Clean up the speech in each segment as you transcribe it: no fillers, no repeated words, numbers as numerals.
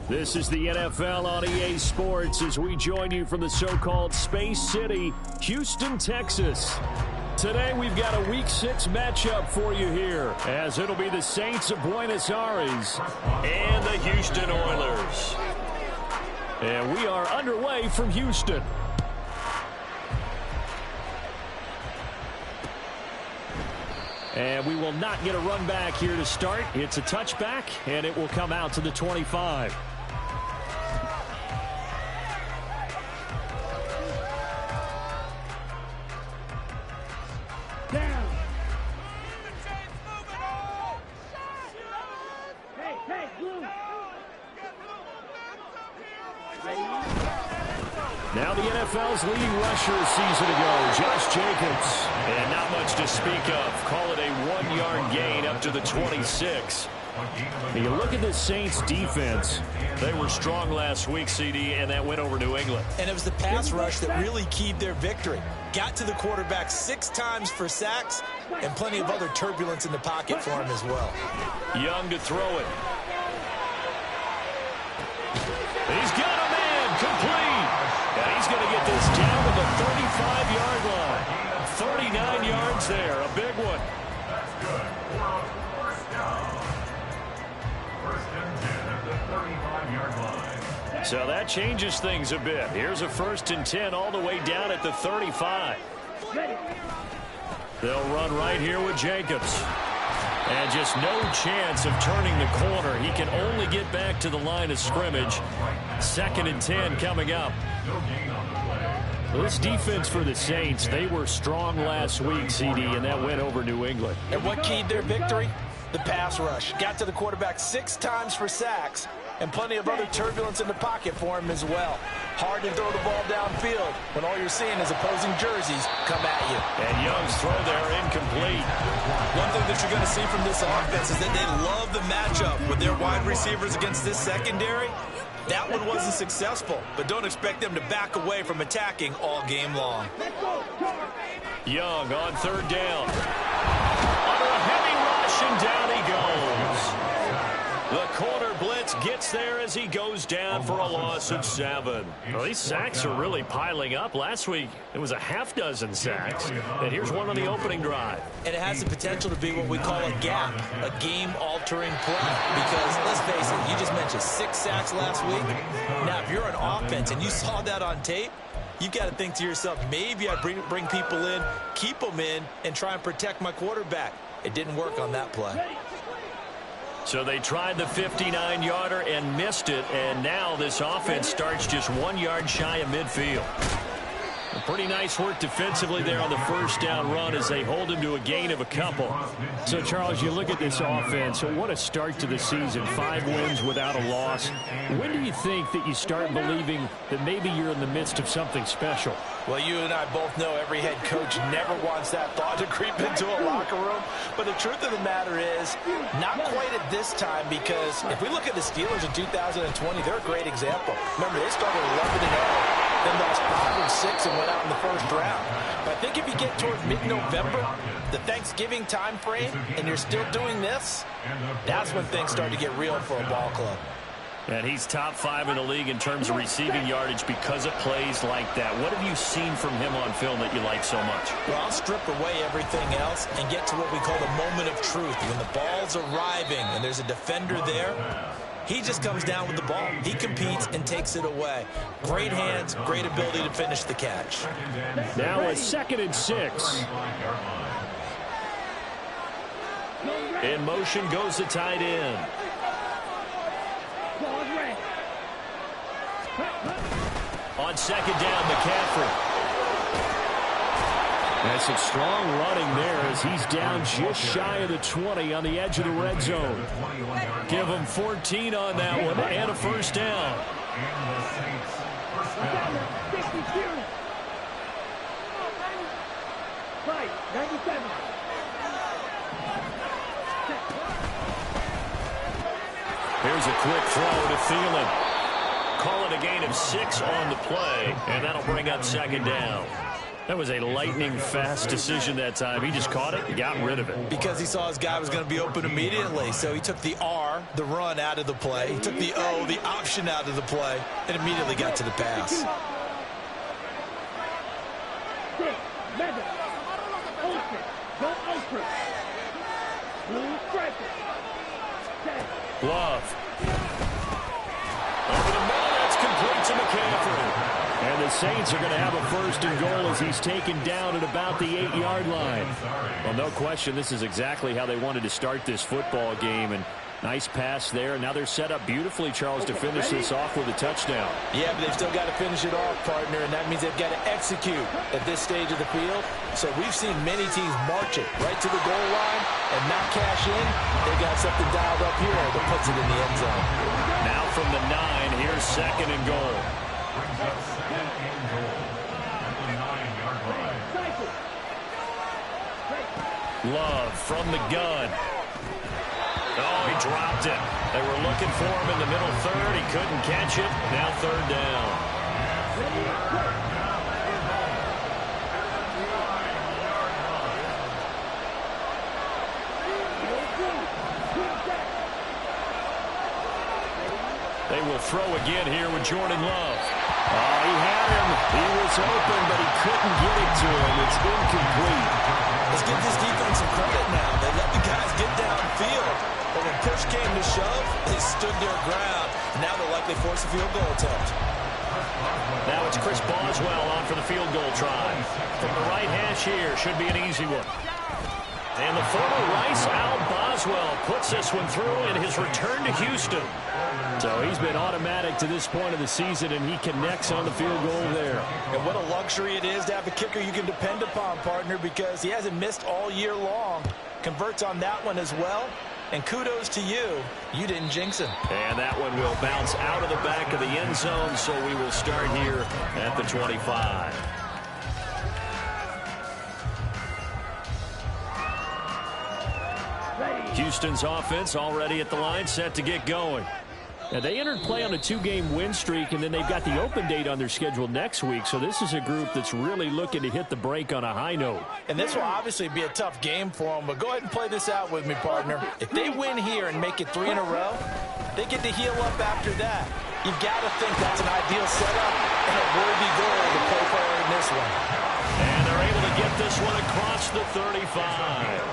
This is the NFL on EA Sports as we join you from the so-called Space City, Houston, Texas. Today we've got a Week 6 matchup for you here, as it'll be the Saints of Buenos Aires and the Houston Oilers. And we are underway from Houston. And we will not get a run back here to start. It's a touchback, and it will come out to the 25. Now the NFL's leading rusher a season ago, Josh Jacobs. And not much to speak of. Call it a 1-yard gain up to the 26. And you look at the Saints defense. They were strong last week, CD, and that went over New England. And it was the pass rush that really keyed their victory. Got to the quarterback 6 times for sacks and plenty of other turbulence in the pocket for him as well. Young to throw it. He's got a man complete. And he's going to get this down to the 35-yard line. 39 yards there, a big one. That's good. First down. First and 10 at the 35-yard line. So that changes things a bit. Here's a 1st and 10 all the way down at the 35. They'll run right here with Jacobs. And just no chance of turning the corner. He can only get back to the line of scrimmage. 2nd and 10 coming up. This defense for the Saints, they were strong last week, CD, and that went over New England. And what keyed their victory? The pass rush. Got to the quarterback 6 times for sacks and plenty of other turbulence in the pocket for him as well. Hard to throw the ball downfield when all you're seeing is opposing jerseys come at you. And Young's throw there incomplete. One thing that you're going to see from this offense is that they love the matchup with their wide receivers against this secondary. That one wasn't successful, but don't expect them to back away from attacking all game long. Young on 3rd down. Under a heavy rush, and down he goes. The corner blitz gets there as he goes down for a loss of 7. Well, these sacks are really piling up. Last week, it was a half-dozen sacks. And here's one on the opening drive. And it has the potential to be what we call a gap, a game-altering play. Because, let's face it, you just mentioned 6 sacks last week. Now, if you're an offense and you saw that on tape, you've got to think to yourself, maybe I bring people in, keep them in, and try and protect my quarterback. It didn't work on that play. So they tried the 59-yarder and missed it, and now this offense starts just 1 yard shy of midfield. Pretty nice work defensively there on the 1st down run as they hold him to a gain of a couple. So, Charles, you look at this offense, so what a start to the season. 5 wins without a loss. When do you think that you start believing that maybe you're in the midst of something special? Well, you and I both know every head coach never wants that thought to creep into a locker room. But the truth of the matter is, not quite at this time, because if we look at the Steelers in 2020, they're a great example. Remember, they started 11-0. Then lost 5 of 6 and went out in the 1st round. But I think if you get towards mid-November, the Thanksgiving time frame, and you're still doing this, that's when things start to get real for a ball club. And he's top 5 in the league in terms of receiving yardage because of plays like that. What have you seen from him on film that you like so much? Well, I'll strip away everything else and get to what we call the moment of truth. When the ball's arriving and there's a defender there, he just comes down with the ball. He competes and takes it away. Great hands, great ability to finish the catch. Now a 2nd and 6. In motion goes the tight end. On 2nd down, McCaffrey. That's some strong running there as he's down just shy of the 20 on the edge of the red zone. Give him 14 on that one and a 1st down. Here's a quick throw to Thielen. Call it a gain of 6 on the play, and that'll bring up 2nd down. That was a lightning-fast decision that time. He just caught it and got rid of it. Because he saw his guy was going to be open immediately. So he took the R, the run, out of the play. He took the O, the option, out of the play, and immediately got to the pass. Love. Over the middle, that's complete to McCaffrey. And the Saints are going to have a first and goal as he's taken down at about the 8-yard line. Well, no question, this is exactly how they wanted to start this football game. And nice pass there. And now they're set up beautifully, Charles, to finish this off with a touchdown. Yeah, but they've still got to finish it off, partner, and that means they've got to execute at this stage of the field. So we've seen many teams march it right to the goal line and not cash in. They got something dialed up here that puts it in the end zone. Now from the 9, here's second and goal. Brings up second and goal at the 9-yard line. Love from the gun. Oh, he dropped it. They were looking for him in the middle third. He couldn't catch it. Now third down. They will throw again here with Jordan Love. Oh, he had him. He was open, but he couldn't get it to him. It's incomplete. Let's give this defense some credit now. They let the guys get downfield. But when push came to shove, they stood their ground. Now they'll likely force a field goal attempt. Now it's Chris Boswell on for the field goal try. From the right hash here, should be an easy one. And the former Rice Al Boswell puts this one through in his return to Houston. So he's been automatic to this point of the season, and he connects on the field goal there. And what a luxury it is to have a kicker you can depend upon, partner, because he hasn't missed all year long. Converts on that one as well. And kudos to you. You didn't jinx him. And that one will bounce out of the back of the end zone, so we will start here at the 25. Houston's offense already at the line, set to get going. Now, they entered play on a 2-game win streak, and then they've got the open date on their schedule next week. So this is a group that's really looking to hit the break on a high note. And this will obviously be a tough game for them, but go ahead and play this out with me, partner. If they win here and make it 3 in a row, they get to heal up after that. You've got to think that's an ideal setup and a worthy goal to play for in this one. And they're able to get this one across the 35.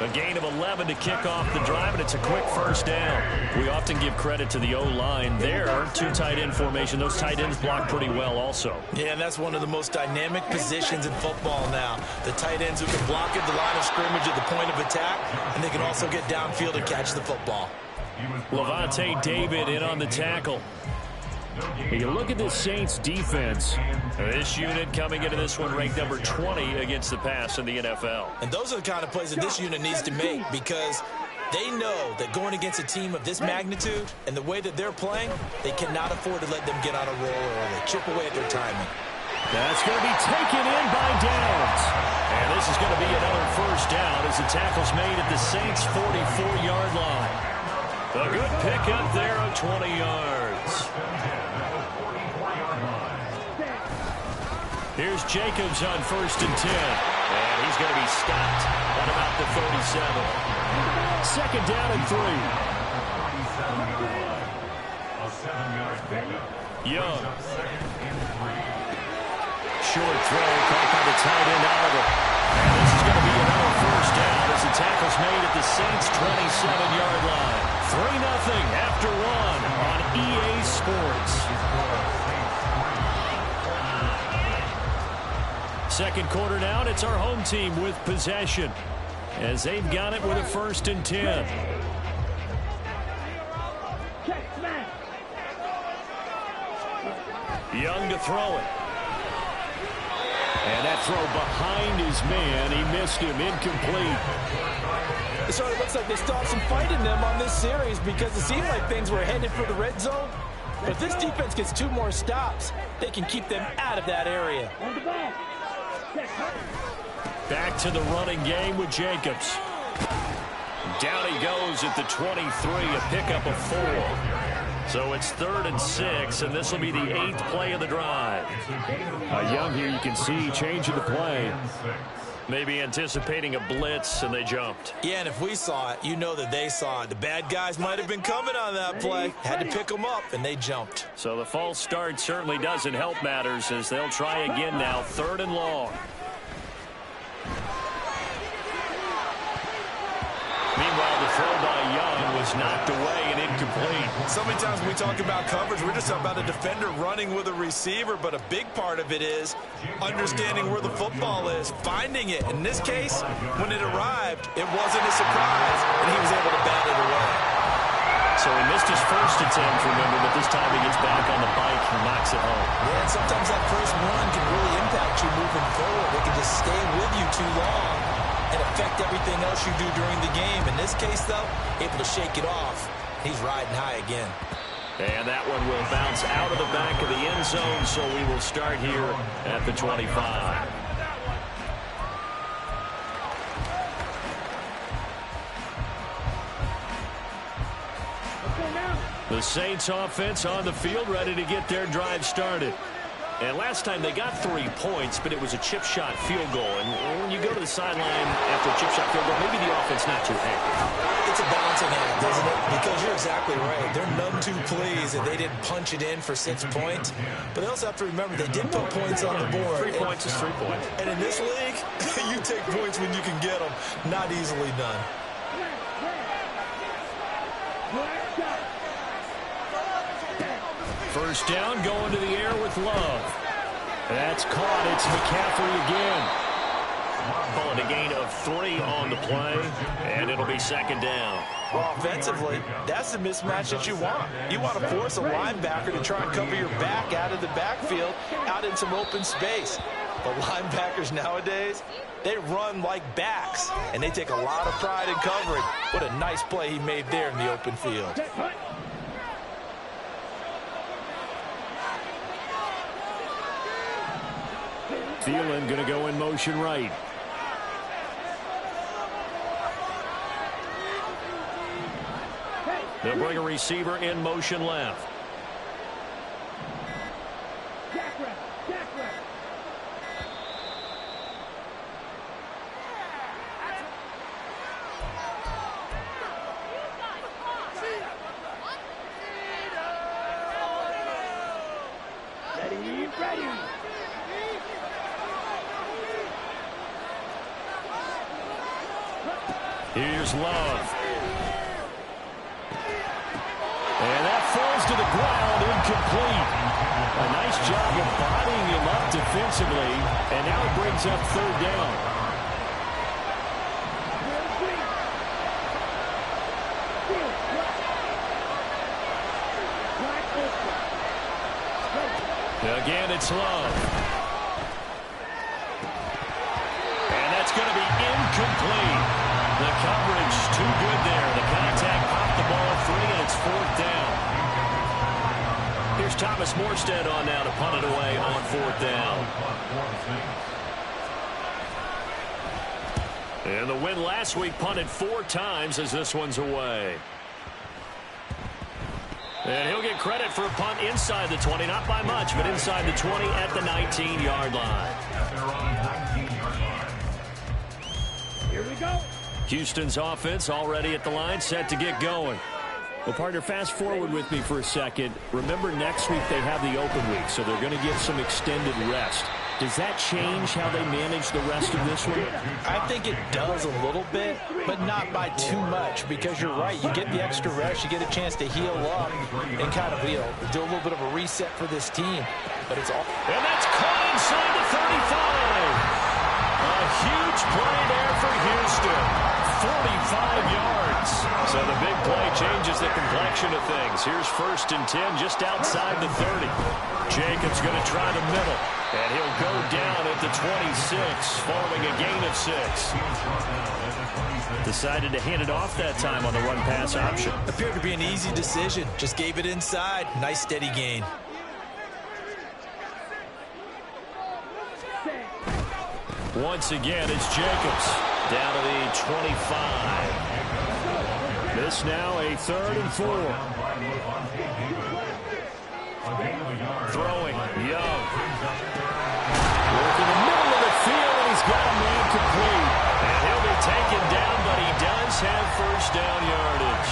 A gain of 11 to kick off the drive, and it's a quick first down. We often give credit to the O-line there. 2 tight end formation. Those tight ends block pretty well also. Yeah, and that's one of the most dynamic positions in football now. The tight ends who can block at the line of scrimmage at the point of attack, and they can also get downfield and catch the football. Levante David in on the tackle. You look at this Saints defense. This unit coming into this one ranked number 20 against the pass in the NFL. And those are the kind of plays that this unit needs to make, because they know that going against a team of this magnitude and the way that they're playing, they cannot afford to let them get on a roll early. Chip away at their timing. That's going to be taken in by Downs. And this is going to be another first down as the tackle's made at the Saints' 44-yard line. A good pickup there of 20 yards. Here's Jacobs on first and 10. And he's going to be stopped at about the 37. Second down and 3. A 7-yard pickup. Young. Short throw caught by the tight end Oliver. And this is going to be another first down as the tackle's made at the Saints' 27-yard line. 3-0 after 1 on EA Sports. Second quarter now, and it's our home team with possession as they've got it with a first and 10. Young to throw it. And that throw behind his man. He missed him. Incomplete. It sort of looks like they stopped some fight in them on this series, because it seemed like things were headed for the red zone. But if this defense gets 2 more stops, they can keep them out of that area. Back to the running game with Jacobs. Down he goes at the 23, a pickup of 4. So it's 3rd and 6, and this will be the 8th play of the drive. Young here, you can see changing the play. Maybe anticipating a blitz, and they jumped. Yeah, and if we saw it, you know that they saw it. The bad guys might have been coming on that play. Had to pick them up, and they jumped. So the false start certainly doesn't help matters as they'll try again now, 3rd and long. Meanwhile, the throw by Young was knocked away and incomplete. So many times when we talk about coverage, we're just talking about a defender running with a receiver, but a big part of it is understanding where the football is, finding it. In this case, when it arrived, it wasn't a surprise, and he was able to bat it away. So he missed his first attempt, remember, but this time he gets back on the bike and knocks it home. Yeah, and sometimes that first one can really impact you moving forward. It can just stay with you too long and affect everything else you do during the game. In this case, though, able to shake it off. He's riding high again. And that one will bounce out of the back of the end zone, so we will start here at the 25. The Saints offense on the field, ready to get their drive started. And last time they got 3 points, but it was a chip shot field goal. And when you go to the sideline after a chip shot field goal, maybe the offense not too happy. It's a balancing act, isn't it? Because you're exactly right. They're none too pleased that they didn't punch it in for 6 points. But they also have to remember they did put points on the board. 3 points is 3 points. And in this league, you take points when you can get them. Not easily done. First down, going to the air with Love. That's caught. It's McCaffrey again. Calling a gain of 3 on the play, and it'll be 2nd down. Well, offensively, that's the mismatch that you want. You want to force a linebacker to try and cover your back out of the backfield, out in some open space. But linebackers nowadays, they run like backs, and they take a lot of pride in covering. What a nice play he made there in the open field. Thielen going to go in motion right. They'll bring a receiver in motion left. Here's Love. And that falls to the ground, incomplete. A nice job of bodying him up defensively, and now it brings up 3rd down. Again, it's Love. And that's going to be incomplete. The coverage too good there. The contact popped the ball free, and it's 4th down. Here's Thomas Morstead on now to punt it away on 4th down. And the win last week punted 4 times as this one's away. And he'll get credit for a punt inside the 20, not by much, but inside the 20 at the 19-yard line. Here we go. Houston's offense already at the line, set to get going. Well, partner, fast forward with me for a second. Remember, next week they have the open week, so they're going to get some extended rest. Does that change how they manage the rest of this one? I think it does a little bit, but not by too much, because you're right. You get the extra rest, you get a chance to heal up and kind of, do a little bit of a reset for this team. But it's all. And that's caught inside the 35. A huge play there for Houston. 45 yards. So the big play changes the complexion of things. Here's 1st and 10 just outside the 30. Jacobs going to try the middle. And he'll go down at the 26 following a gain of 6. Decided to hand it off that time on the run-pass option. Appeared to be an easy decision. Just gave it inside. Nice steady gain. Once again, it's Jacobs down to the 25. This now a 3rd and 4. Throwing, Young. Working the middle of the field, and he's got a man complete. And he'll be taken down, but he does have first down yardage.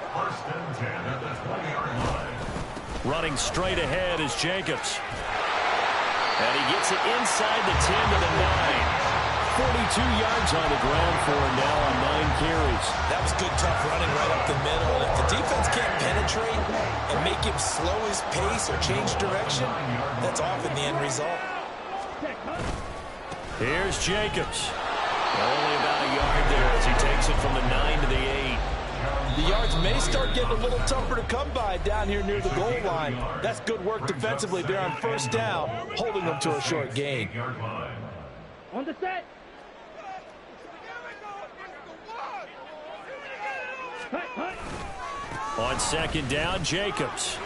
First and 10 at the 20-yard line. Running straight ahead is Jacobs. And he gets it inside the 10 to the 9. 42 yards on the ground for him now on 9 carries. That was good, tough running right up the middle. And if the defense can't penetrate and make him slow his pace or change direction, that's often the end result. Here's Jacobs. Only about a yard there as he takes it from the 9 to the 8. The yards may start getting a little tougher to come by down here near the goal line. That's good work defensively there on first down, holding them to a short gain. On the set. On second down, Jacobs.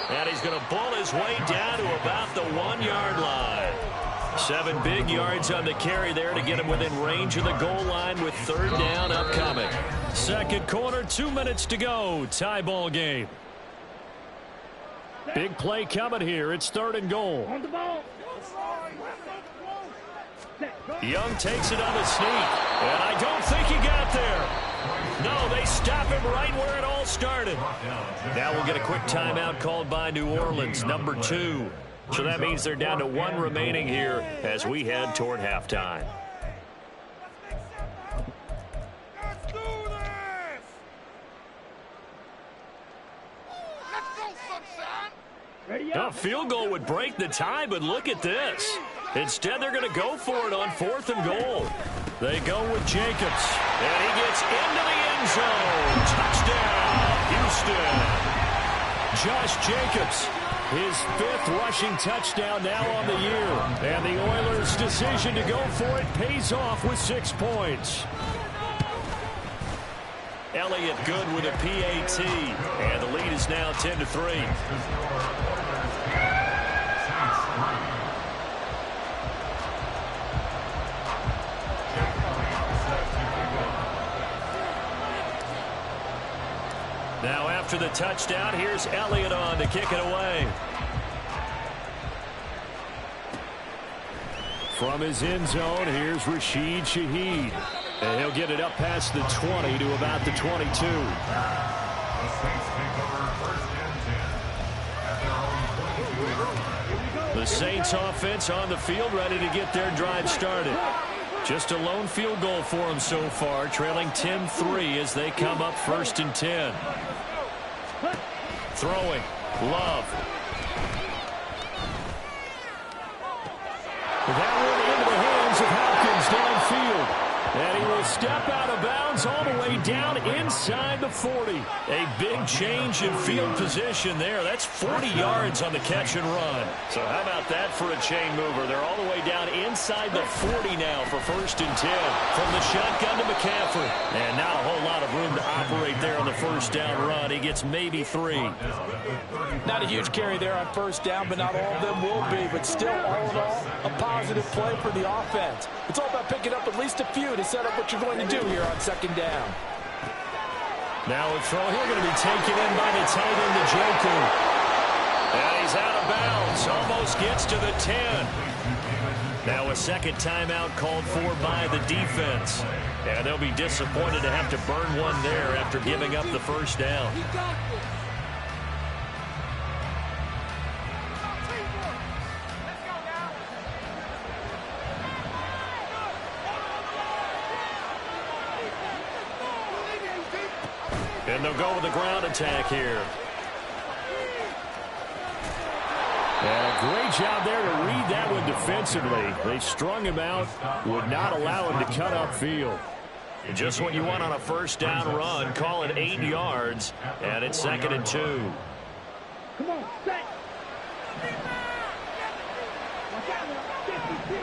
And he's going to bull his way down to about the 1-yard line. 7 big yards on the carry there to get him within range of the goal line with 3rd down upcoming. Second quarter, 2 minutes to go. Tie ball game. Big play coming here. It's 3rd and goal. On the ball. Young takes it on the sneak. And I don't think he got there. No, they stop him right where it all started. Now we'll get a quick timeout called by New Orleans, number 2. So that means they're down to 1 remaining here as we head toward halftime. Let's do this! Let's go, sunshine! Ready up. A field goal would break the tie, but look at this. Instead, they're going to go for it on 4th and goal. They go with Jacobs, and he gets into the end zone. Touchdown, Houston. Josh Jacobs, his 5th rushing touchdown now on the year. And the Oilers' decision to go for it pays off with 6 points. Elliott good with a PAT, and the lead is now 10-3. Now after the touchdown, here's Elliott on to kick it away. From his end zone, here's Rashid Shaheed. And he'll get it up past the 20 to about the 22. The Saints offense on the field ready to get their drive started. Just a lone field goal for them so far, trailing 10-3 as they come up 1st and 10. Throwing, Love. That one into the hands of Hopkins downfield. And he will step out of bounds all the way down inside the 40. A big change in field position there. That's 40 yards on the catch and run. So how about that for a chain mover? They're all the way down inside the 40 now for 1st and 10. From the shotgun to McCaffrey. And not a whole lot of room to operate there on the 1st down run. He gets maybe 3. Not a huge carry there on 1st down, but not all of them will be. But still, all in all, a positive play for the offense. It's all about picking up at least a few to set up what you're going to do here on 2nd down. Now a throw here going to be taken in by the tight end, Njoku. And he's out of bounds. Almost gets to the 10. Now a second timeout called for by the defense. And they'll be disappointed to have to burn one there after giving up the 1st down. And they'll go with the ground attack here. And a great job there to read that one defensively. They strung him out, would not allow him to cut upfield. Just what you want on a 1st down run. Call it 8 yards, and it's 2nd and 2. Come on, set. Watch out, 52.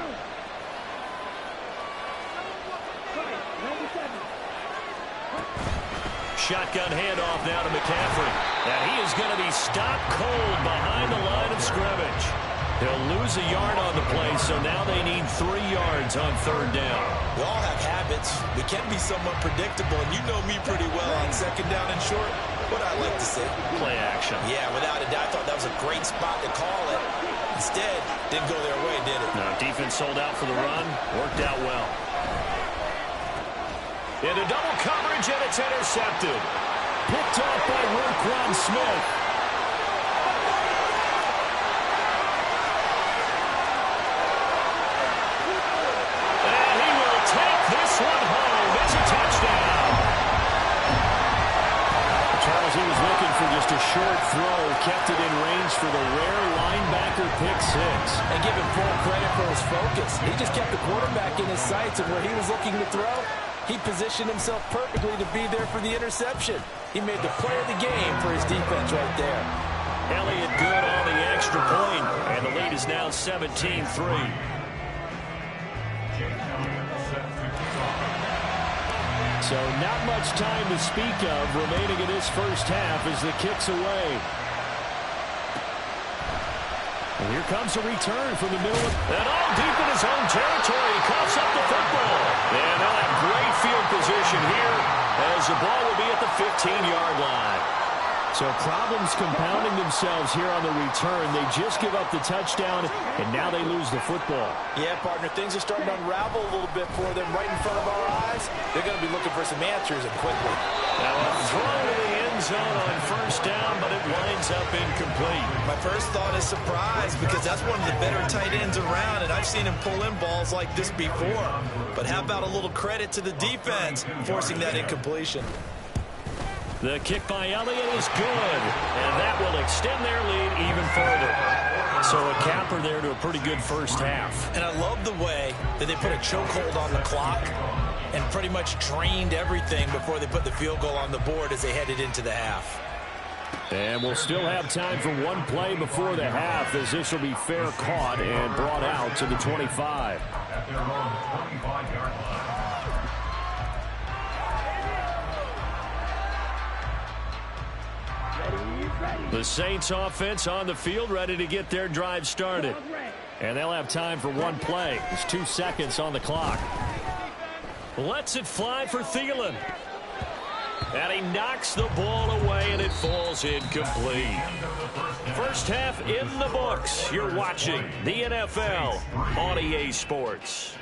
Shotgun handoff now to McCaffrey. And he is going to be stopped cold behind the line of scrimmage. He'll lose a yard on the play, so now they need 3 yards on third down. We all have habits. We can be somewhat predictable, and you know me pretty well on second down and short. What I like to say. Play action. Yeah, without a doubt, I thought that was a great spot to call it. Instead, didn't go their way, did it? No, defense sold out for the run. Worked out well. Into double coverage, and it's intercepted. Picked off by Roquan Smith. And he will take this one home. It's a touchdown. Charles, he was looking for just a short throw. Kept it in range for the rare linebacker pick 6. And give him full credit for his focus. He just kept the quarterback in his sights, and where he was looking to throw, he positioned himself perfectly to be there for the interception. He made the play of the game for his defense right there. Elliott good on the extra point, and the lead is now 17-3. So not much time to speak of remaining in this first half as the kick's away. And here comes a return from the middle. And all deep in his own territory. He coughs up the football. And they'll have great field position here as the ball will be at the 15-yard line. So problems compounding themselves here on the return. They just give up the touchdown, and now they lose the football. Yeah, partner, things are starting to unravel a little bit for them right in front of our eyes. They're going to be looking for some answers, and quickly. Now a throw to the end zone on first down, but it winds up incomplete. My first thought is surprise, because that's one of the better tight ends around, and I've seen him pull in balls like this before. But how about a little credit to the defense forcing that incompletion? The kick by Elliott is good, and that will extend their lead even further. So a capper there to a pretty good first half. And I love the way that they put a chokehold on the clock and pretty much drained everything before they put the field goal on the board as they headed into the half. And we'll still have time for one play before the half, as this will be fair caught and brought out to the 25. At their own 25-yard line. The Saints offense on the field, ready to get their drive started. And they'll have time for one play. There's 2 seconds on the clock. Lets it fly for Thielen. And he knocks the ball away, and it falls incomplete. First half in the books. You're watching the NFL on EA Sports.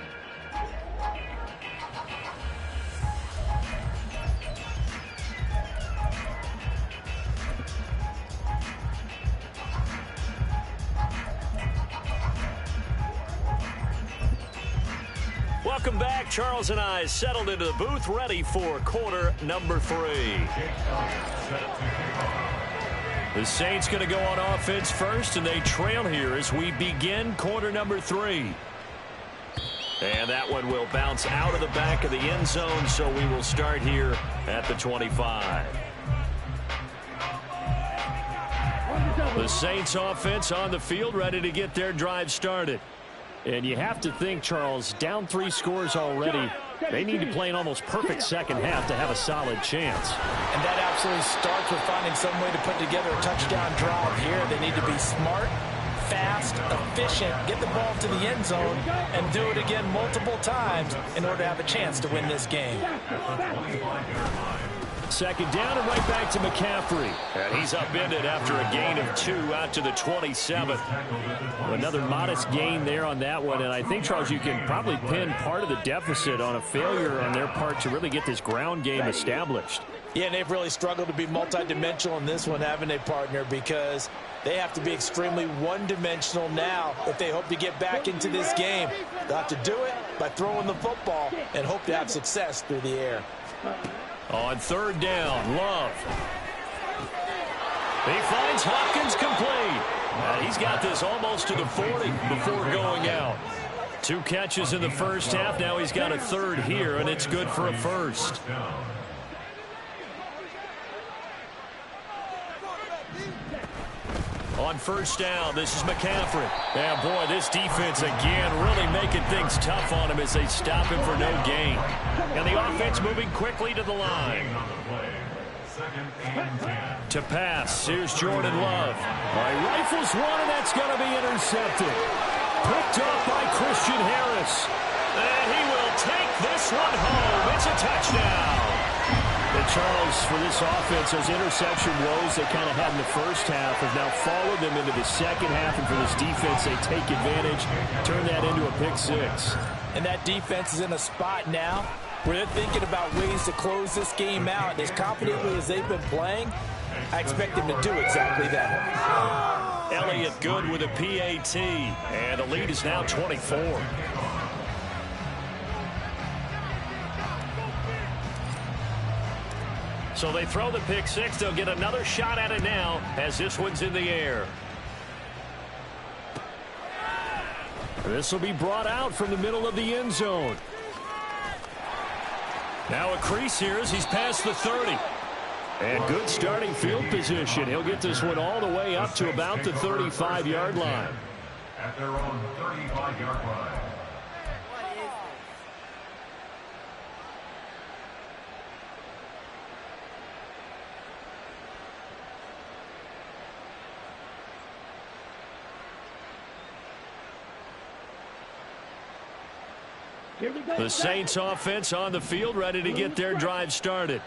Welcome back. Charles and I settled into the booth, ready for quarter number 3. The Saints going to go on offense first, and they trail here as we begin quarter number 3. And that one will bounce out of the back of the end zone, so we will start here at the 25. The Saints offense on the field, ready to get their drive started. And you have to think, Charles, down 3 scores already. They need to play an almost perfect second half to have a solid chance. And that absolutely starts with finding some way to put together a touchdown drive here. They need to be smart, fast, efficient, get the ball to the end zone, and do it again multiple times in order to have a chance to win this game. Second down and right back to McCaffrey. And he's upended after a gain of 2 out to the 27. Another modest gain there on that one. And I think, Charles, you can probably pin part of the deficit on a failure on their part to really get this ground game established. Yeah, and they've really struggled to be multidimensional in this one, haven't they, partner? Because they have to be extremely one-dimensional now if they hope to get back into this game. They'll have to do it by throwing the football and hope to have success through the air. On third down, Love. He finds Hopkins complete. And he's got this almost to the 40 before going out. 2 catches in the first half. Now he's got a third here, and it's good for a first. On first down, this is McCaffrey. And boy, this defense again really making things tough on him as they stop him for no gain. And the offense moving quickly to the line. Second and 10. To pass, here's Jordan Love. Rifles one, and that's going to be intercepted. Picked up by Christian Harris. And he will take this one home. It's a touchdown. And Charles, for this offense, those interception woes they kind of had in the first half have now followed them into the second half. And for this defense, they take advantage, turn that into a pick six. And that defense is in a spot now where they're thinking about ways to close this game out. And as confidently as they've been playing, I expect them to do exactly that. Elliott good with a PAT. And the lead is now 24. So they throw the pick six. They'll get another shot at it now as this one's in the air. This will be brought out from the middle of the end zone. Now a crease here as he's past the 30. And good starting field position. He'll get this one all the way up to about the 35-yard line. At their own 35-yard line. The Saints offense on the field, ready to get their drive started.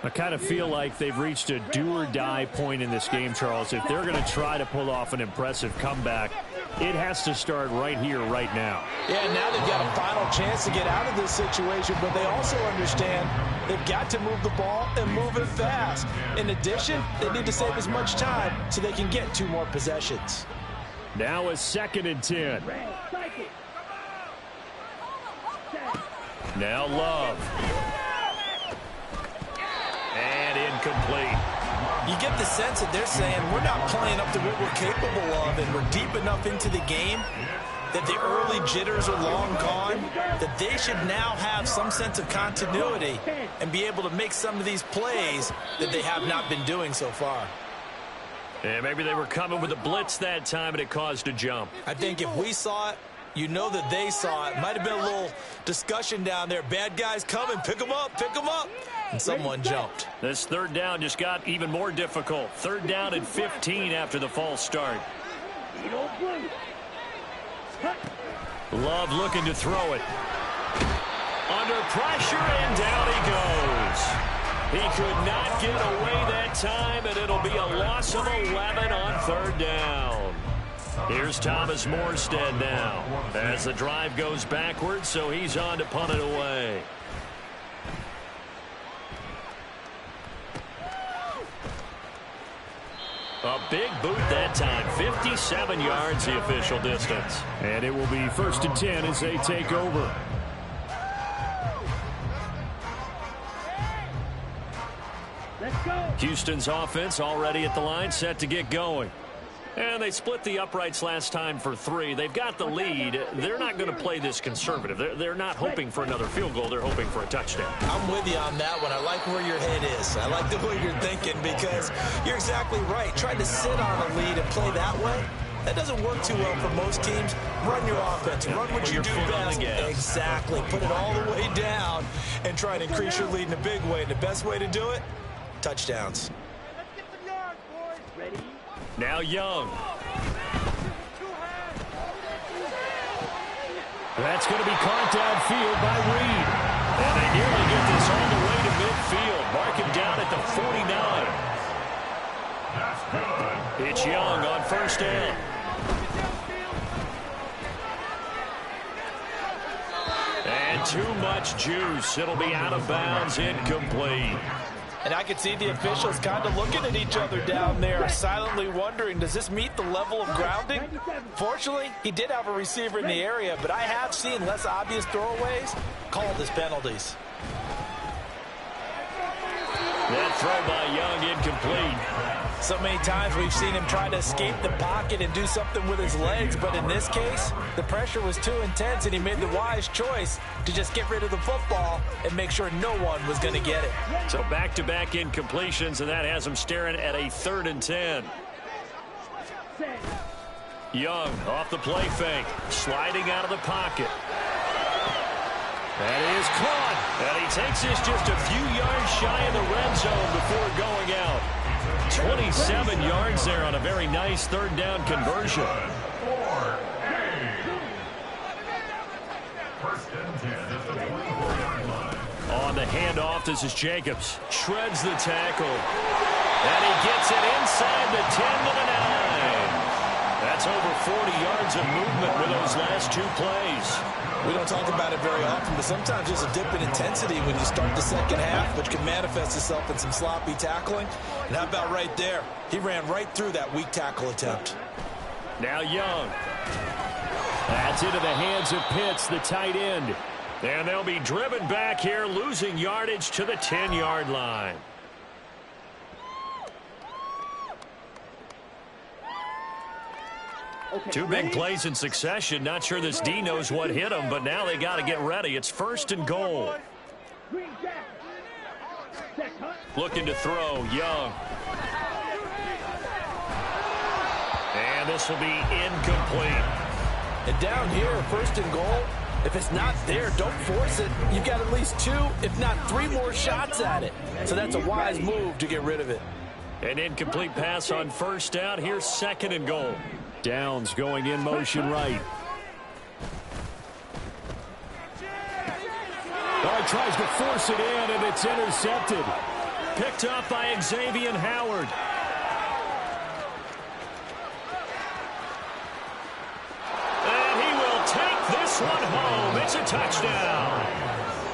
I kind of feel like they've reached a do-or-die point in this game, Charles. If they're going to try to pull off an impressive comeback, it has to start right here, right now. Yeah, now they've got a final chance to get out of this situation, but they also understand they've got to move the ball and move it fast. In addition, they need to save as much time so they can get 2 more possessions. Now a 2nd and 10. Now Love. And incomplete. You get the sense that they're saying we're not playing up to what we're capable of, and we're deep enough into the game that the early jitters are long gone, that they should now have some sense of continuity and be able to make some of these plays that they have not been doing so far. Yeah, maybe they were coming with a blitz that time and it caused a jump. I think if we saw it, you know that they saw it. Might have been a little discussion down there. Bad guys coming. Pick them up. Pick them up. And someone jumped. This third down just got even more difficult. 3rd down and 15 after the false start. Love looking to throw it. Under pressure, and down he goes. He could not get away that time, and it'll be a loss of 11 on 3rd down. Here's Thomas Morstead now as the drive goes backwards, so he's on to punt it away. A big boot that time. 57 yards the official distance. And it will be 1st and 10 as they take over. Let's go. Houston's offense already at the line, set to get going. And they split the uprights last time for 3. They've got the lead. They're not going to play this conservative. They're not hoping for another field goal. They're hoping for a touchdown. I'm with you on that one. I like where your head is. I like the way you're thinking because you're exactly right. Trying to sit on a lead and play that way, that doesn't work too well for most teams. Run your offense. Run what you do best. Exactly. Put it all the way down and try and increase your lead in a big way. And the best way to do it, touchdowns. Let's get some yards, boys. Ready? Now Young. That's going to be caught downfield by Reed. And they nearly get this all the way to midfield. Mark him down at the 49. That's good. It's Young on 1st down. And too much juice. It'll be out of bounds, incomplete. And I could see the officials kind of looking at each other down there, silently wondering, does this meet the level of grounding? Fortunately, he did have a receiver in the area, but I have seen less obvious throwaways called as penalties. That throw by Young incomplete. So many times we've seen him try to escape the pocket and do something with his legs, but in this case, the pressure was too intense and he made the wise choice to just get rid of the football and make sure no one was going to get it. So back-to-back incompletions, and that has him staring at a 3rd and 10. Young off the play fake, sliding out of the pocket. That is caught. And he takes this just a few yards shy of the red zone before going out. 27 yards there on a very nice third down conversion. On the handoff, this is Jacobs. Shreds the tackle. And he gets it inside the 10 to the 9. That's over 40 yards of movement with those last two plays. We don't talk about it very often, but sometimes there's a dip in intensity when you start the second half, which can manifest itself in some sloppy tackling. And how about right there? He ran right through that weak tackle attempt. Now Young. That's into the hands of Pitts, the tight end. And they'll be driven back here, losing yardage to the 10-yard line. Two big plays in succession. Not sure this D knows what hit him, but now they got to get ready. It's 1st and goal. Looking to throw, Young. And this will be incomplete. And down here, 1st and goal, if it's not there, don't force it. You've got at least 2, if not 3 more shots at it. So that's a wise move to get rid of it. An incomplete pass on 1st down. Here's 2nd and goal. Downs going in motion right. Oh, he tries to force it in, and it's intercepted. Picked up by Xavier Howard. And he will take this one home. It's a touchdown.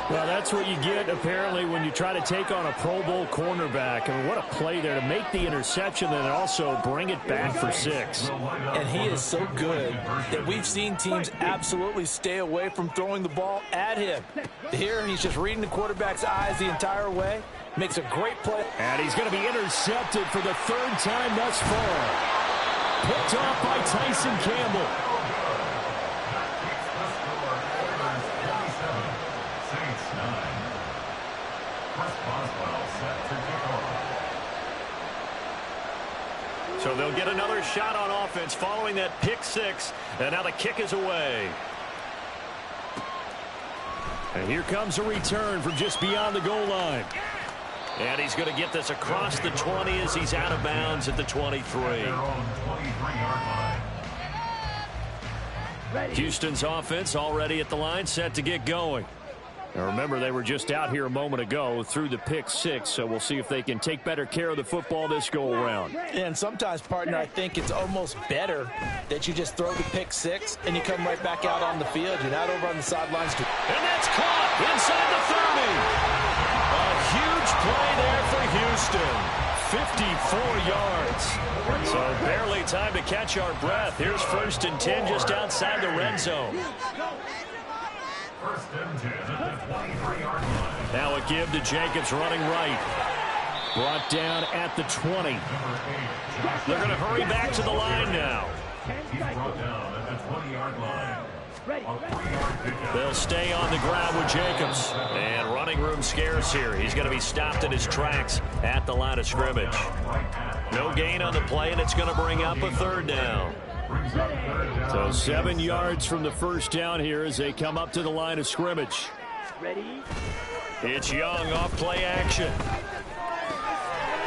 Well, that's what you get, apparently, when you try to take on a Pro Bowl cornerback. I mean, what a play there to make the interception and also bring it back for 6. And he is so good that we've seen teams absolutely stay away from throwing the ball at him. Here, he's just reading the quarterback's eyes the entire way. Makes a great play. And he's going to be intercepted for the 3rd time thus far. Picked off by Tyson Campbell. So they'll get another shot on offense following that pick 6. And now the kick is away. And here comes a return from just beyond the goal line. And he's going to get this across the 20 as he's out of bounds at the 23. Houston's offense already at the line, set to get going. Now remember, they were just out here a moment ago through the pick 6, so we'll see if they can take better care of the football this go-around. And sometimes, partner, I think it's almost better that you just throw the pick 6 and you come right back out on the field. You're not over on the sidelines. And that's caught inside the 30. A huge play there for Houston. 54 yards. So barely time to catch our breath. Here's 1st and 10 just outside the red zone. 1st and 10 at the 23-yard line. Now a give to Jacobs running right. Brought down at the 20. They're going to hurry back to the line now. He's brought down at the 20-yard line. They'll stay on the ground with Jacobs. And running room scarce here. He's going to be stopped in his tracks at the line of scrimmage. No gain on the play, and it's going to bring up a 3rd down. So 7 yards from the 1st down here as they come up to the line of scrimmage. Ready? It's Young off play action.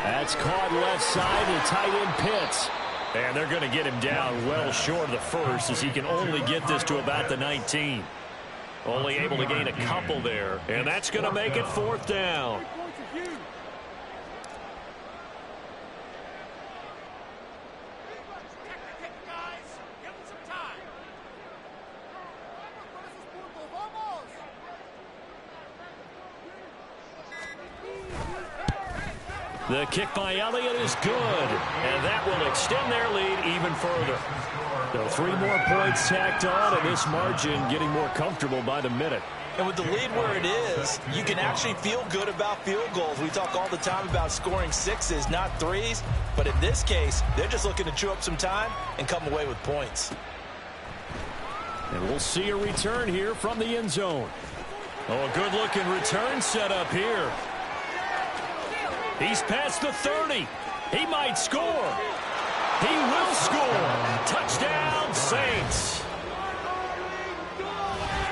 That's caught left side to tight end Pitts. And they're going to get him down well short of the 1st as he can only get this to about the 19. Only able to gain a couple there. And that's going to make it 4th down. The kick by Elliott is good, and that will extend their lead even further. So 3 more points tacked on, and this margin getting more comfortable by the minute. And with the lead where it is, you can actually feel good about field goals. We talk all the time about scoring 6s, not 3s. But in this case, they're just looking to chew up some time and come away with points. And we'll see a return here from the end zone. Oh, a good-looking return set up here. He's past the 30. He might score. He will score. Touchdown, Saints.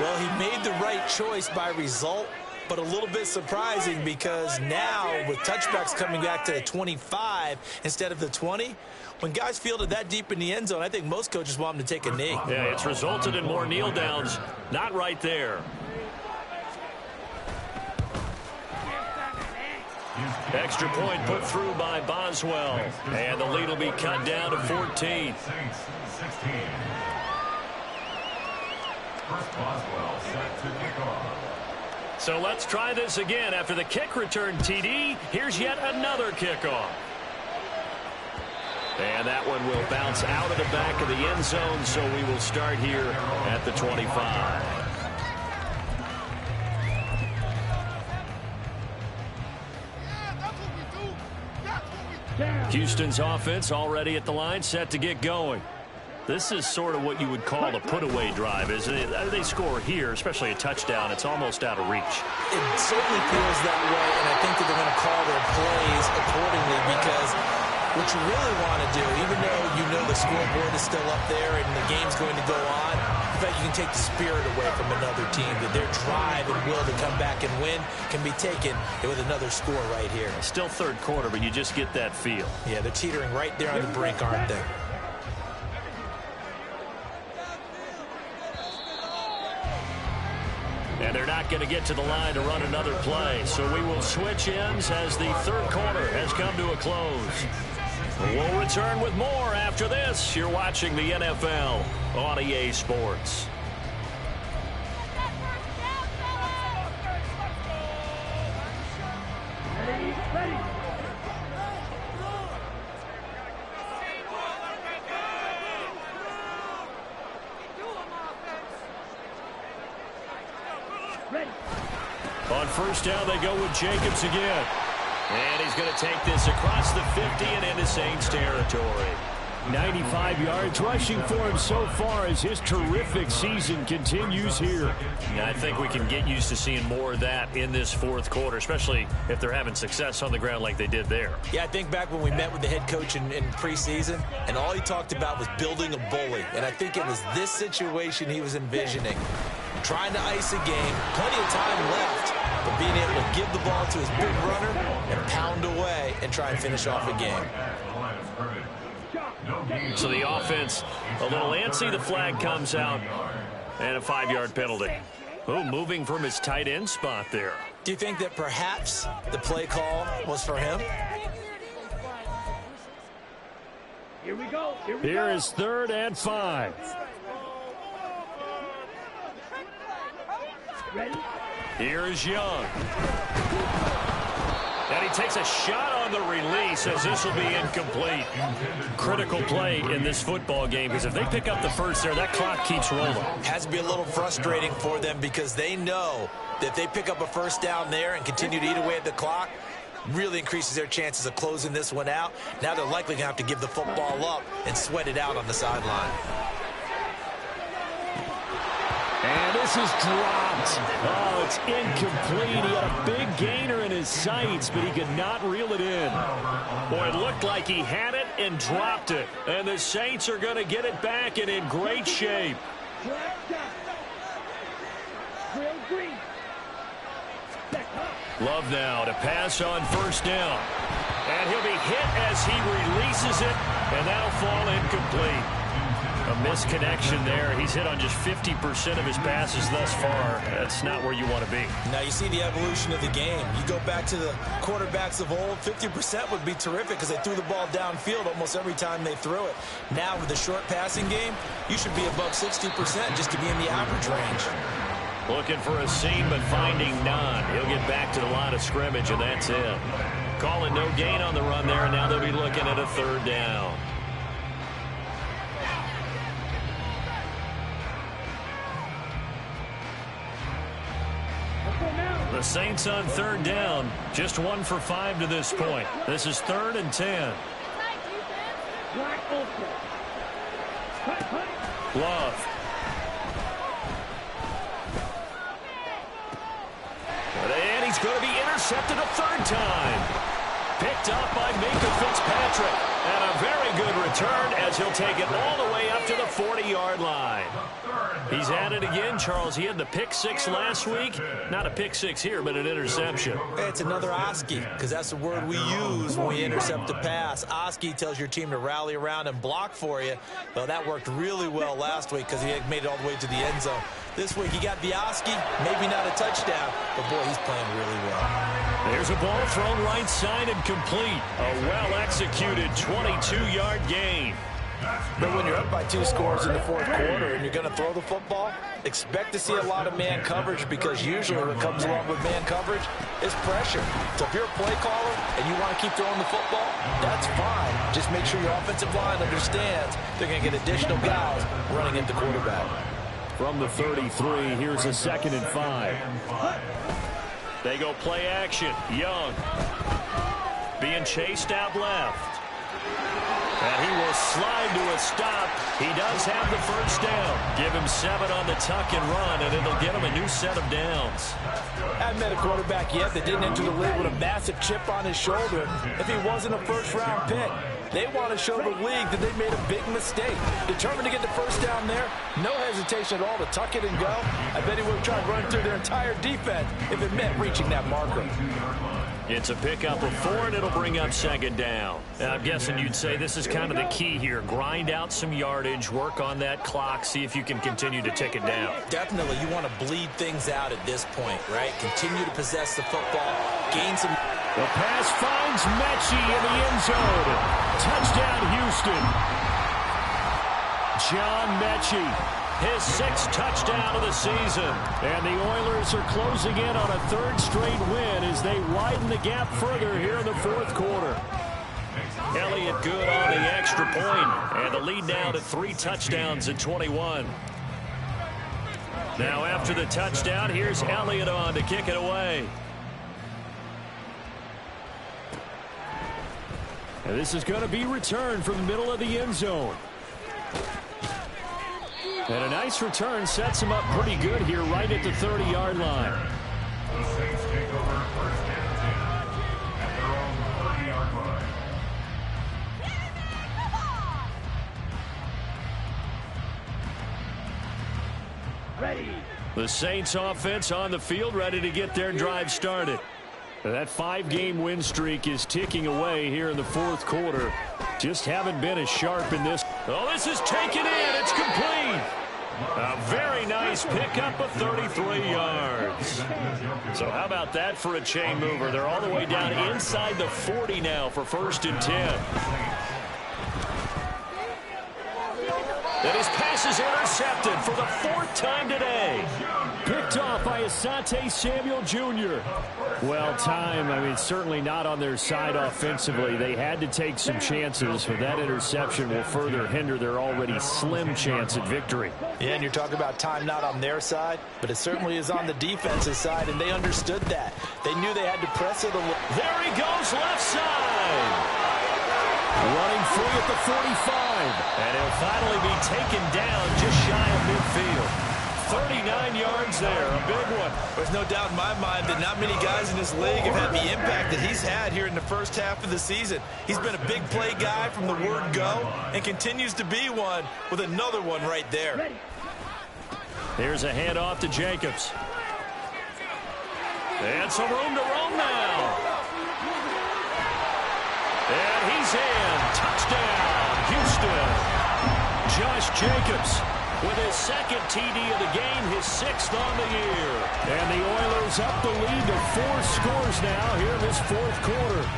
Well, he made the right choice by result. but a little bit surprising because now with touchbacks coming back to the 25 instead of the 20, when guys field it that deep in the end zone, I think most coaches want them to take a knee. Yeah, it's resulted in more kneel downs. Not right there. Extra point put through by Boswell. And the lead will be cut down to 14. Saints 16. First Boswell set to kick off. So let's try this again. After the kick return TD, here's yet another kickoff. And that one will bounce out of the back of the end zone, so we will start here at the 25. Houston's offense already at the line, set to get going. This is sort of what you would call a put-away drive, isn't it? They score here, especially a touchdown. It's almost out of reach. It certainly feels that way, and I think that they're going to call their plays accordingly because what you really want to do, even though you know the scoreboard is still up there and the game's going to go on, in fact, you can take the spirit away from another team, that their drive and will to come back and win can be taken with another score right here. Still third quarter, but you just get that feel. Yeah, they're teetering right there on the brink, aren't they? And they're not going to get to the line to run another play. So we will switch ends as the third quarter has come to a close. We'll return with more after this. You're watching the NFL on EA Sports. On first down, they go with Jacobs again. And he's going to take this across the 50 and into Saints territory. 95 yards rushing for him so far as his terrific season continues here. Yeah, I think we can get used to seeing more of that in this fourth quarter, especially if they're having success on the ground like they did there. Yeah, I think back when we met with the head coach in preseason, and all he talked about was building a bully. And I think it was this situation he was envisioning. Trying to ice a game, plenty of time left, but being able to give the ball to his big runner and pound away and try and finish off a game. So the offense a little antsy. The flag comes out and a 5-yard penalty. Oh, moving from his tight end spot there. Do you think that perhaps the play call was for him? Here we go. Here is 3rd and 5. Ready? Here is Young. And he takes a shot on the release as this will be incomplete. Critical play in this football game because if they pick up the first there, that clock keeps rolling. Has to be a little frustrating for them because they know that if they pick up a first down there and continue to eat away at the clock, really increases their chances of closing this one out. Now they're likely going to have to give the football up and sweat it out on the sideline. And this is dropped. Oh, it's incomplete. He had a big gainer in his sights, but he could not reel it in. Boy, it looked like he had it and dropped it. And the Saints are going to get it back and in great shape. Love now to pass on first down. And he'll be hit as he releases it, and that'll fall incomplete. A misconnection there. He's hit on just 50% of his passes thus far. That's not where you want to be. Now you see the evolution of the game. You go back to the quarterbacks of old, 50% would be terrific because they threw the ball downfield almost every time they threw it. Now with the short passing game, you should be above 60% just to be in the average range. Looking for a seam, but finding none. He'll get back to the line of scrimmage, and that's it. Calling no gain on the run there, and now they'll be looking at a 3rd down. The Saints on 3rd down, just 1 for 5 to this point. This is 3rd and 10. Love. And he's going to be intercepted a 3rd time. Picked up by Minka Fitzpatrick. And a very good return as he'll take it all the way up up to the 40-yard line. He's at it again, Charles. He had the pick six last week. Not a pick six here, but an interception. Hey, it's another Oski, because that's the word we use when we intercept a pass. Oski tells your team to rally around and block for you. Well, that worked really well last week because he had made it all the way to the end zone. This week he got the Oski, maybe not a touchdown, but boy, he's playing really well. There's a ball thrown right side and complete. A well-executed 22-yard gain. But when you're up by 2 scores in the fourth quarter and you're going to throw the football, expect to see a lot of man coverage, because usually what comes along with man coverage is pressure. So if you're a play caller and you want to keep throwing the football, that's fine. Just make sure your offensive line understands they're going to get additional guys running at the quarterback. From the 33, here's a 2nd and 5. They go play action. Young being chased out left. And he will slide to a stop. He does have the first down. Give him 7 on the tuck and run, and it'll get him a new set of downs. I haven't met a quarterback yet that didn't enter the league with a massive chip on his shoulder if he wasn't a first-round pick. They want to show the league that they made a big mistake. Determined to get the first down there, no hesitation at all to tuck it and go. I bet he would have tried running through their entire defense if it meant reaching that marker. It's a pickup of 4, and it'll bring up 2nd down. I'm guessing you'd say this is kind of the key here. Grind out some yardage, work on that clock, see if you can continue to tick it down. Definitely, you want to bleed things out at this point, right? Continue to possess the football, gain some... The pass finds Mechie in the end zone. Touchdown, Houston. John Mechie, his 6th touchdown of the season. And the Oilers are closing in on a 3rd straight win as they widen the gap further here in the 4th quarter. Elliott good on the extra point, and the lead now to 3 touchdowns at 21. Now after the touchdown, here's Elliott on to kick it away. And this is going to be returned from the middle of the end zone. And a nice return sets him up pretty good here right at the 30-yard line. The Saints take over 1st and 10 at their own 30-yard line. Ready. The Saints offense on the field, ready to get their drive started. That 5-game win streak is ticking away here in the 4th quarter. Just haven't been as sharp in this. Oh, this is taken in. It's complete. A very nice pickup of 33 yards. So how about that for a chain mover? They're all the way down inside the 40 now for 1st and 10. And his pass is intercepted for the 4th time today. Picked off by Asante Samuel Jr. Well timed. I mean, certainly not on their side offensively. They had to take some chances, but that interception will further hinder their already slim chance at victory. Yeah, and you're talking about time not on their side, but it certainly is on the defensive side, and they understood that. They knew they had to press it a little. There he goes, left side. Running free at the 45. And he'll finally be taken down just shy of midfield. 39 yards there, a big one. There's no doubt in my mind that not many guys in this league have had the impact that he's had here in the first half of the season. He's been a big play guy from the word go and continues to be one with another one right there. Here's a handoff to Jacobs. And some room to roam now. And he's in. Touchdown, Houston. Josh Jacobs with his 2nd TD of the game, his 6th on the year. And the Oilers up the lead to 4 scores now here in this 4th quarter.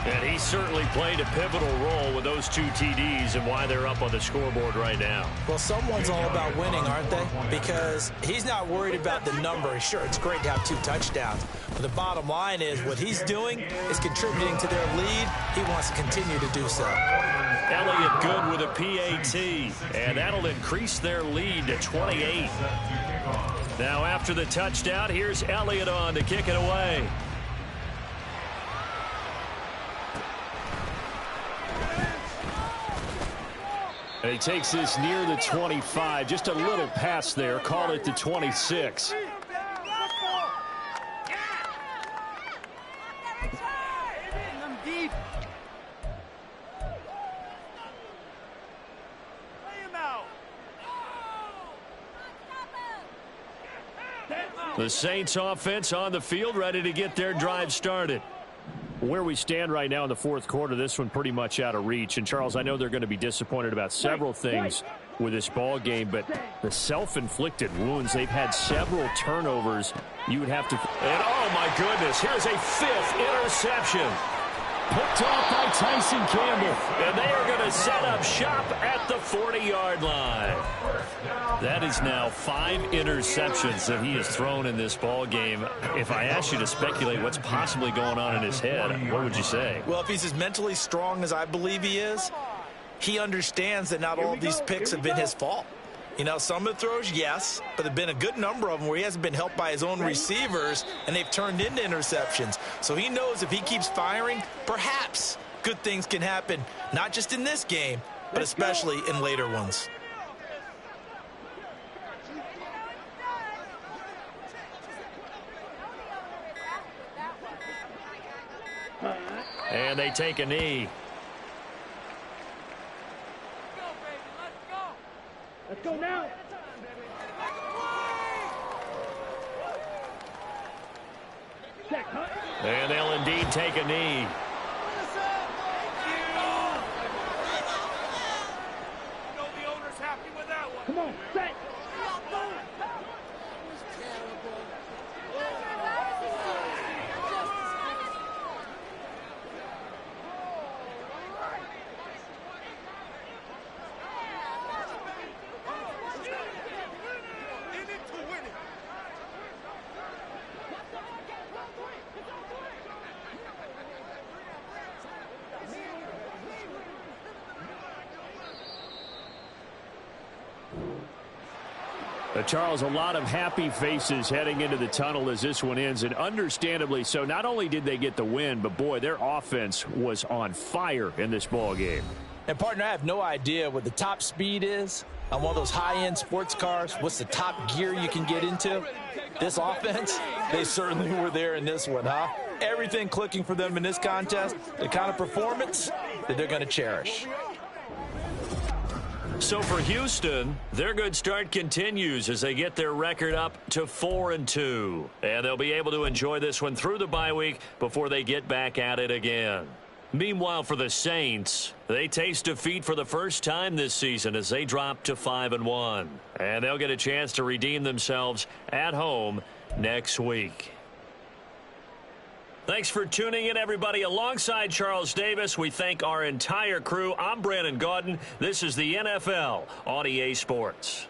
And he certainly played a pivotal role with those 2 TDs and why they're up on the scoreboard right now. Well, someone's all about winning, aren't they? Because he's not worried about the number. Sure, it's great to have 2 touchdowns. But the bottom line is what he's doing is contributing to their lead. He wants to continue to do so. Elliott good with a PAT, and that'll increase their lead to 28. Now after the touchdown, here's Elliott on to kick it away. And he takes this near the 25, just a little pass there, call it the 26. The Saints offense on the field, ready to get their drive started. Where we stand right now in the fourth quarter, this one pretty much out of reach. And, Charles, I know they're going to be disappointed about several things with this ball game, but the self-inflicted wounds, they've had several turnovers. You would have to... And, oh, my goodness, here's a 5th interception. Picked off by Tyson Campbell. And they are going to set up shop at the 40-yard line. That is now 5 interceptions that he has thrown in this ball game. If I asked you to speculate what's possibly going on in his head, what would you say? Well, if he's as mentally strong as I believe he is, he understands that not all of these picks have been his fault. You know, some of the throws, yes, but there have been a good number of them where he hasn't been helped by his own receivers, and they've turned into interceptions. So he knows if he keeps firing, perhaps good things can happen, not just in this game, but especially in later ones. And they take a knee. Let's go now. And they'll indeed take a knee. Come on, set. Charles, a lot of happy faces heading into the tunnel as this one ends, and understandably so. Not only did they get the win, but, boy, their offense was on fire in this ball game. And, partner, I have no idea what the top speed is on one of those high-end sports cars. What's the top gear you can get into? This offense, they certainly were there in this one, huh? Everything clicking for them in this contest, the kind of performance that they're going to cherish. So for Houston, their good start continues as they get their record up to 4-2. And they'll be able to enjoy this one through the bye week before they get back at it again. Meanwhile, for the Saints, they taste defeat for the first time this season as they drop to 5-1. And they'll get a chance to redeem themselves at home next week. Thanks for tuning in, everybody. Alongside Charles Davis, we thank our entire crew. I'm Brandon Gaudin. This is the NFL on EA Sports.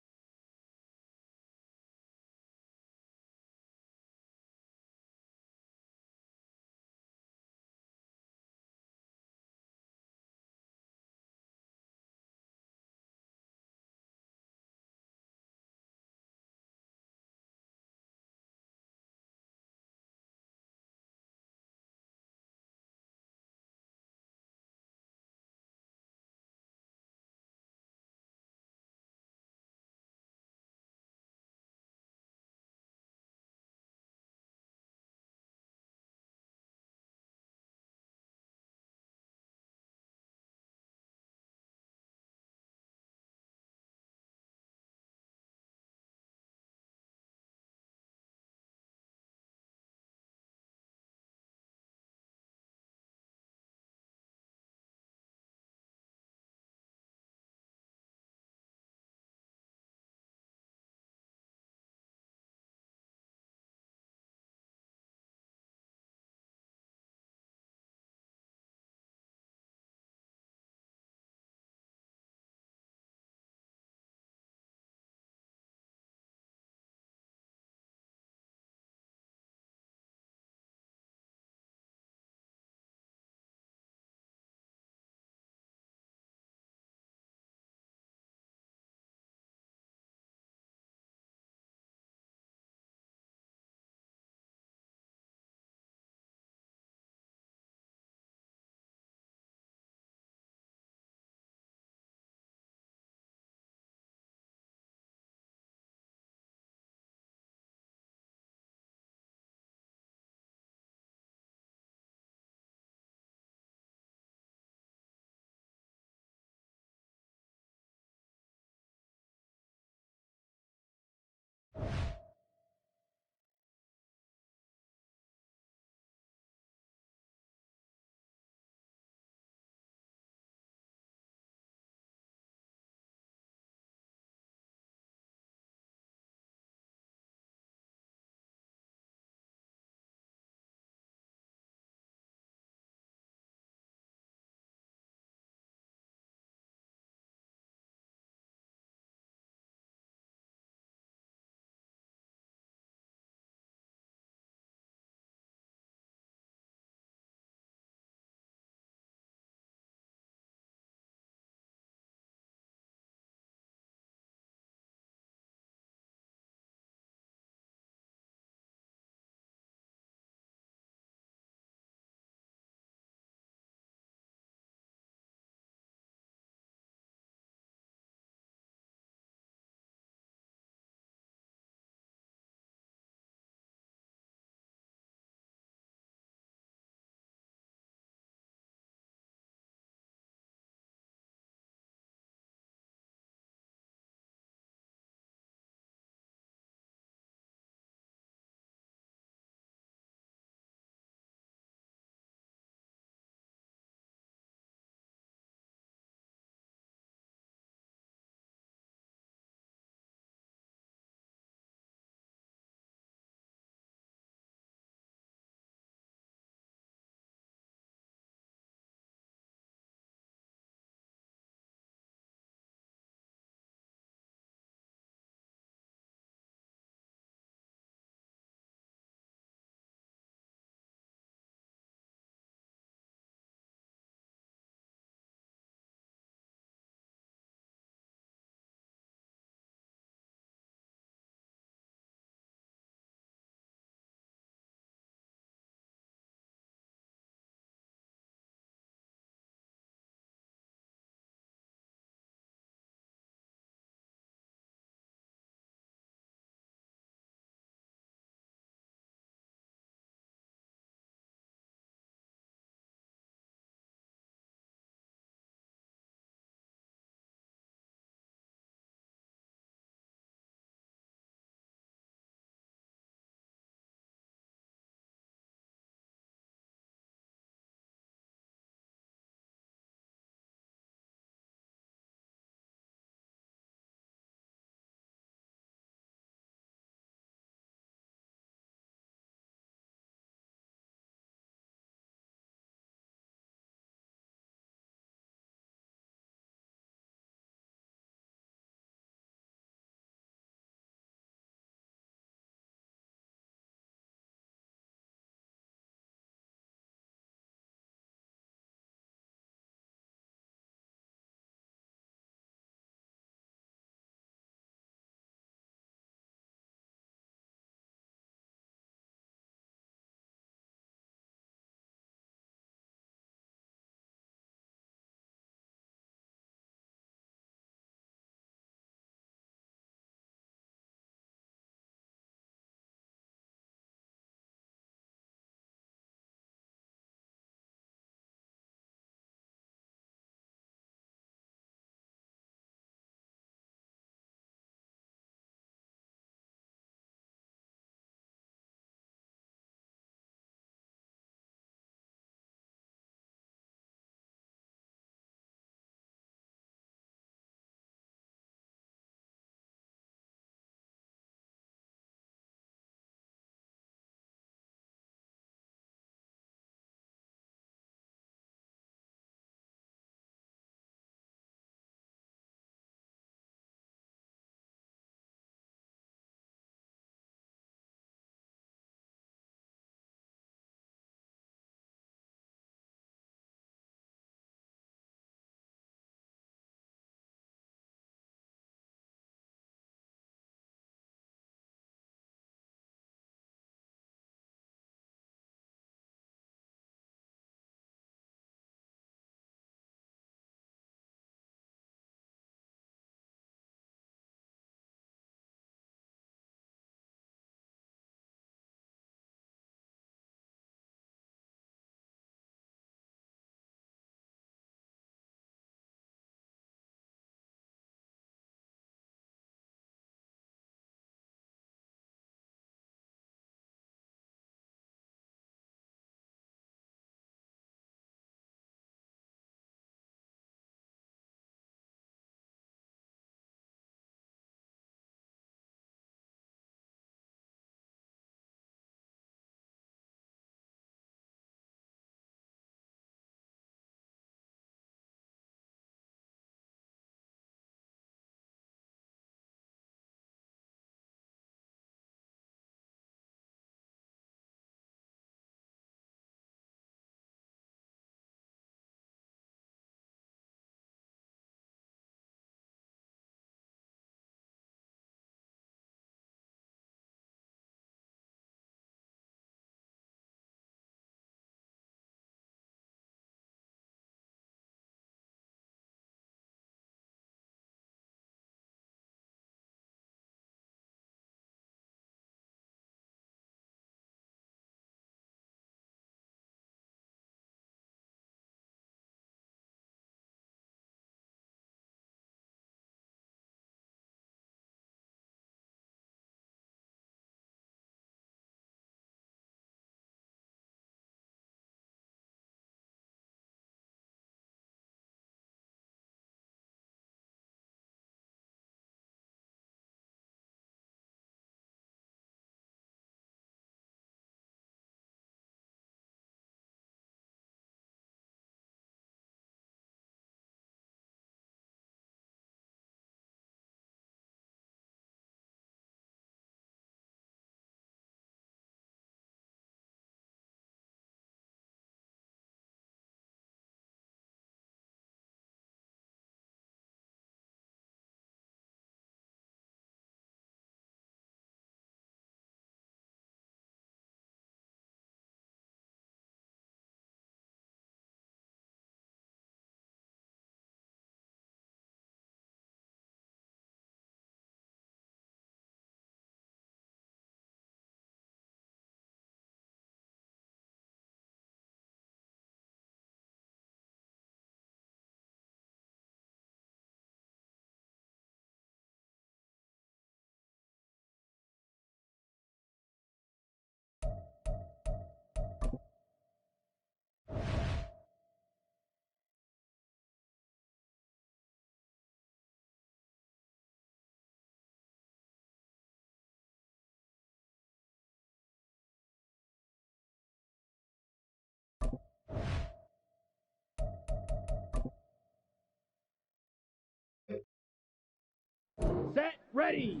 Set, ready.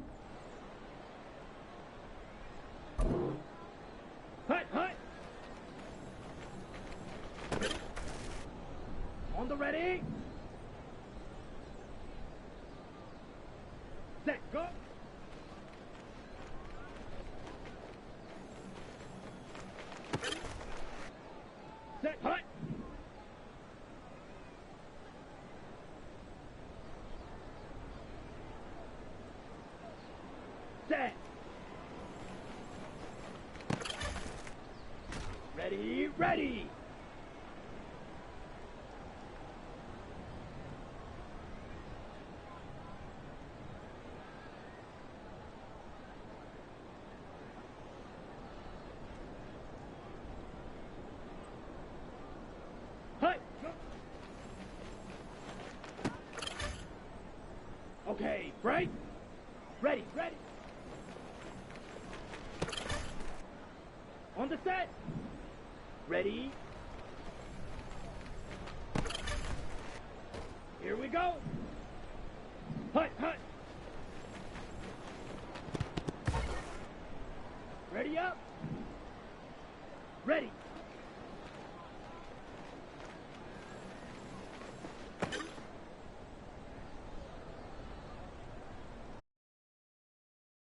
Hut, hut. On the ready. Set, go. Set, hut. Set. Ready, ready. Hut. Okay, break. Ready, ready. On the set. Ready. Here we go. Hut, hut. Ready up. Ready.